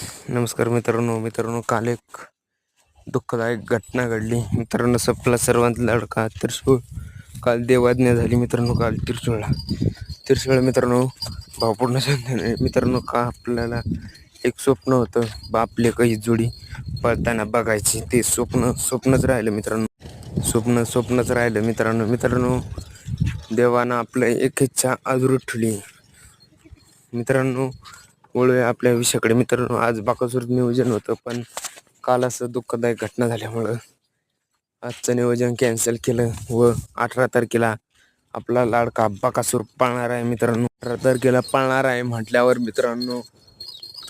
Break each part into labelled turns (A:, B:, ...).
A: नमस्कार मित्रांनो काल एक दुःखदायक घटना घडली मित्रांनो. सपला सर्वांत लाडका त्रिशूळ. काल देवाज्ञा झाली मित्रांनो. काल त्रिशूळ मित्रांनो भावपूर्ण श्रद्धाने मित्रांनो. का आपल्याला एक स्वप्न होतं, आपले काही जोडी पळताना बघायची. ते स्वप्नच राहिलं मित्रांनो. स्वप्नच राहिलं मित्रांनो. देवानं आपलं एक इच्छा अधुरी ठेवली मित्रांनो. वळूया आपल्या विषयाकडे मित्रांनो. आज बाकासूर नियोजन होतं, पण काल असं दुःखदायक घटना झाल्यामुळं आजचं नियोजन कॅन्सल केलं व 18 तारखेला आपला लाडका बाकासूर पाळणार आहे मित्रांनो. 18 तारखेला पाळणार आहे म्हटल्यावर मित्रांनो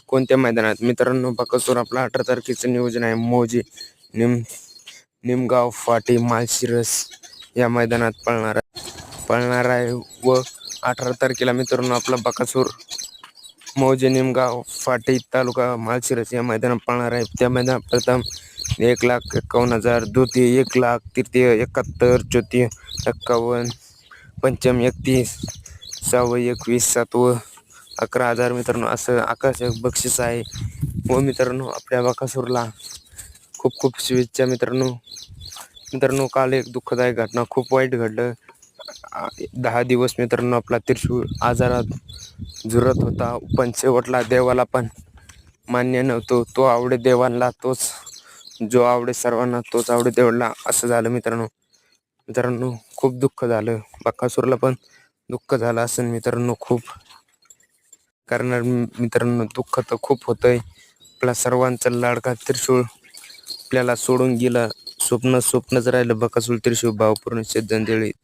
A: कोणत्या मैदानात मित्रांनो बाकासूर आपला 18 तारखेचं नियोजन आहे मौजे निमगाव फाटी माळशिरस या मैदानात पळणार आहे व 18 तारखेला मित्रांनो आपला बाकासूर मौजे निमगाव फाटी तालुका माळशिरस या मैदानात पाळणार आहे. त्या मैदानात प्रथम 1,51,000, द्वितीय 1,00,000, तृतीय 71, चौथी 51, पंचम 31, सहावं 21, सातवं 11,000 मित्रांनो असं आकर्षक बक्षीस आहे. व मित्रांनो आपल्या बाकासूरला खूप खूप शुभेच्छा मित्रांनो. काल एक दुःखदायक घटना, खूप वाईट घडलं. 10 दिवस मित्रांनो आपला त्रिशूळ आजारात झुरत होता, पण शेवटला देवाला पण मान्य नव्हतो. तो आवडे देवांना तोच, जो आवडे सर्वांना तोच आवडे देवाला, असं झालं मित्रांनो. खूप दुःख झालं. बाकासूरला पण दुःख झालं असेल मित्रांनो खूप. कारण मित्रांनो दुःख तर खूप होतंय. आपला सर्वांचा लाडका त्रिशूळ आपल्याला सोडून गेला. स्वप्नच राहिलं. बाकासूर त्रिशूळ भावपूर्ण श्रद्धांजली.